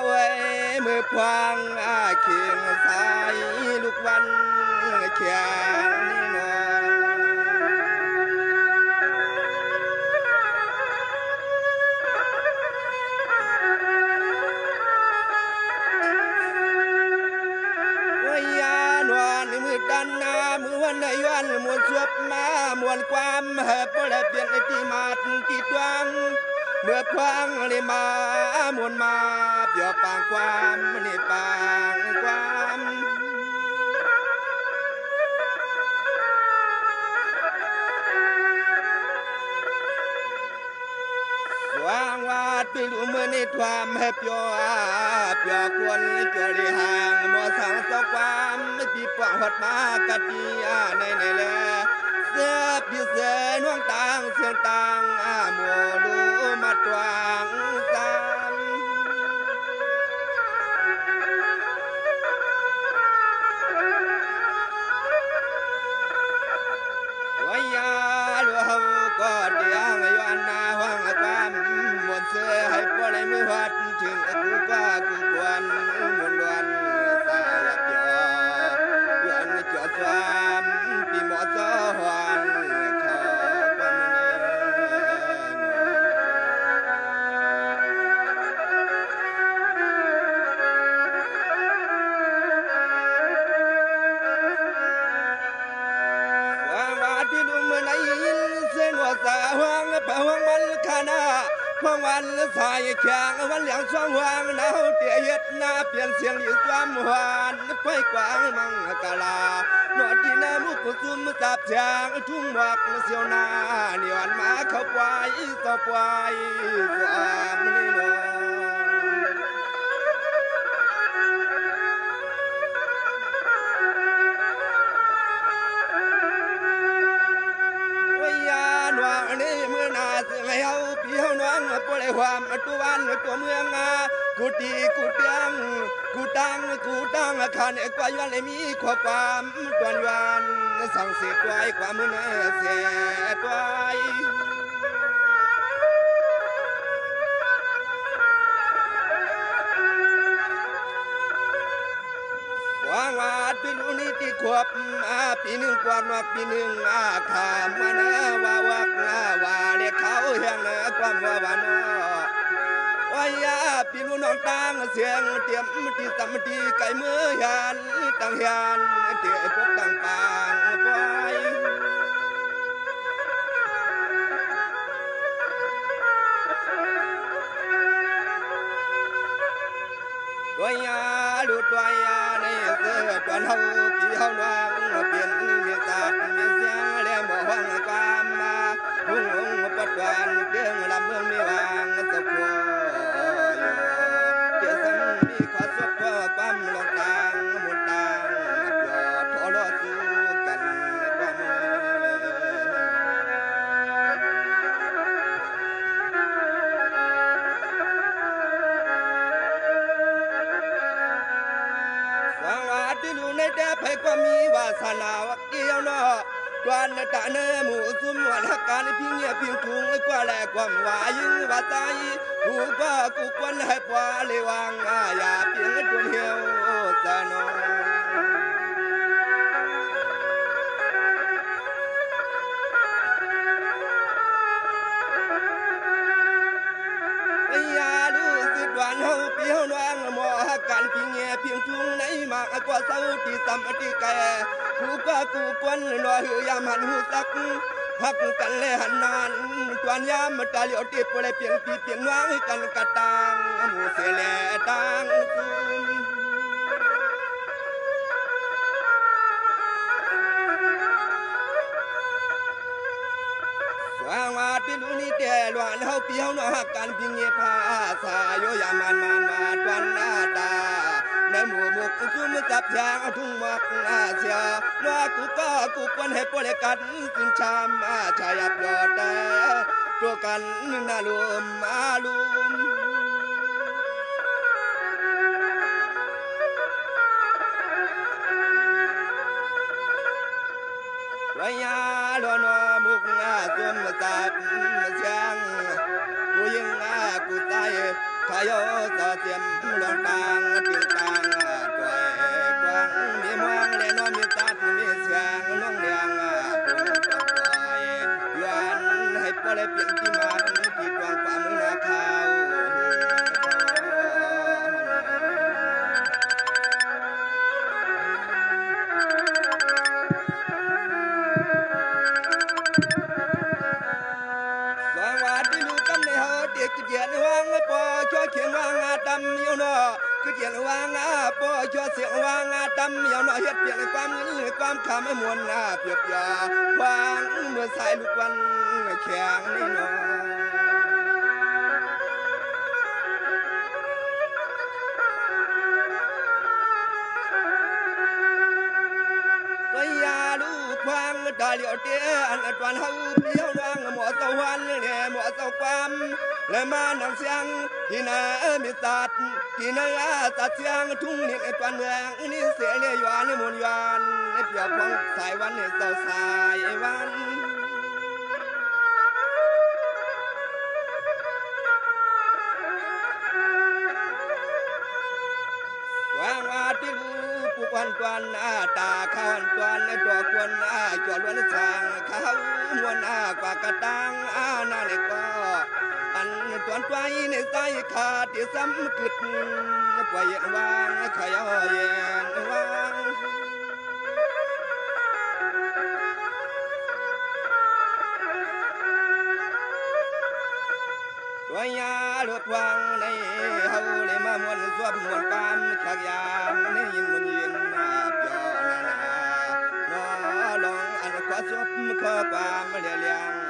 เว้ยมือพวางเคียงสายลูกวันเขียงนอยานวลมือดันนามือวันในวันมวลสวบมามวลความเหือบและเปลี่ยนที่มาที่ตวงเมื่อพวางเลยมามวลมาเปี่ยวปางความนี่ปางความวางวาดไปดูมือนี่ความให้เปี่ยวควรเปี่ยวลีห่างมัวสังสความปีปวงหัดมากะตีในแลเสื้อพี่เสื้อน่วงต่างเสียงต่างมัวดูมาตวงสามวายาหลวงก็เดียงย้อนนาห้องความมวลเสื้อให้พอได้มือหัดถึงกูก็กูควรมวลวันสายเปียย้อนจอดความปีหมอสวรรค์ขอความที่ดูเมื่อไหนเส้นว่าสาหวังเป่าหวังมันขนาหวังวันสายแข็งวันเหลียงช่องหวังหนาวเตียเย็ดหน้าเปลี่ยนเสียงหรือความหวานไปกว้างมังกะลานอที่น้ำมุกซุ่มจับจางทุ่งหวักเสียวนาเหนียวอันมาเข้าปวายต่อปวายความนี่นนี่เมื่อนาเสือเฮาปีเฮาน้องปล่อยความตัววันตัวเมืองกูตีกูเตียงกูตั้งขันกว่ายันเลยมีข้อความตวนวันสั่งเสียตัวไอ้ความมือเสียตัววางวาดปีนู้นที่ขวบปีหนึ่งกว่านอกปีหนึ่งขามมาเนว่าวักว่าเรียกเขาเฮียงเนความว่าวันวายาปีนู้นน้องตั้งเสียงเตรียมตีตำตีไก่มือยันตั้งยันเตี๋ยพบตั้งปางปล่อยดวยยาดูดวยยาในเสื้อตวนเฮาปีเฮาน้องเปลี่ยนเมียตาเมียเสียงเลี้ยงบ่ห้องความมาหุ่งหุ่งปัดวันเดืองลำเมืองมีวางสะพัวอยู่เจ้าสังมีขวาสะพัวความลงต่างหมุนต่างยอดทอลอสู้กันความที่อยู่ในแดนไผก็มีวาสนาวักเดียวเนาะกวนตาเนหมู่ซุ่มวันหักการพิงเงียพิงทุงกว่าแลความว่ายิงว่าตายกูก็กูควรให้ปวาเลวังอย่าเพียงดวนเหี่ยวสนอหวานเฮาเปียวน้องหมอกันพิงเงียเพียงทุ่งในมากกว่าเศร้าที่ซ้ำที่แก่กูก็กูกวนรอหือยามหันหูสักหักกันเลยหันนานตวนยามตาเหลียวติดปลายเพียงปีเพียงน้องกันกะตังหมูเสลตังซุมวางวาดที่ลุนี่แต่หวานเฮาเปียวน้องกันพิงเงียพาสายโยยามันมาตวนหน้าตาในหมู่มุกซุ่มจับยางทุ่งมักเสียว่ากูก็กูควรให้ปล่อยกันสินชามชายับยอดแต่ตัวกันน่าลุมลุมวายาลวนมุกซุ่มจับเสียงกูยิงกูตายข ยต่อเสียมหลวงตางติงตางจอยกวางมีมวงและน้อมีตัดมีเสียงน้องเลียงปุ่งต่อจอยย้อนให้ปล่อยเปลี่ยนที่มาที่กวางความนาข้าว วางว่าที่ลูกกำในเฮาเด็กเจียนวางปอช่วยเขียนวางดำอยู่เนาะคือเจียนวางปอช่วยเสียงวางดำอยู่เนาะเฮ็ดเปลี่ยนความเงินความคำให้มวลเปรียบยาวางเมื่อสายลูกวันแข็งนี่เนาะ ก็ยาลูกควางตาเหลียวเตี้ยอันอัดวันเฮาเปี้ยวนางหมอสวรรค์เนี่ยหมอสความและมาหนังเสียงที่นามีสัตว์ที่นาสัตว์เสียงทุ่งนี่อัดวันเมืองนี่เสียเนี่ยยวนนี่มุนยวนในเปียกของสายวันเนี่ยเศร้าสายวัน วางอาทิลูปุกวันตวนตาข้าวันตวนดอกควนจอดวันสางเขามวนกว่ากระตังนาเล็กก็อันตวนไปในใจขาดที่ซ้ำกึดปล่อยวางขยอเย็นวางตัวยาลวดวางในเฮาเลยมามวนสวบมวนปามขากยามในยินมุนยินเปียวนานาน้อลองอันขอสวบขอปามเลียง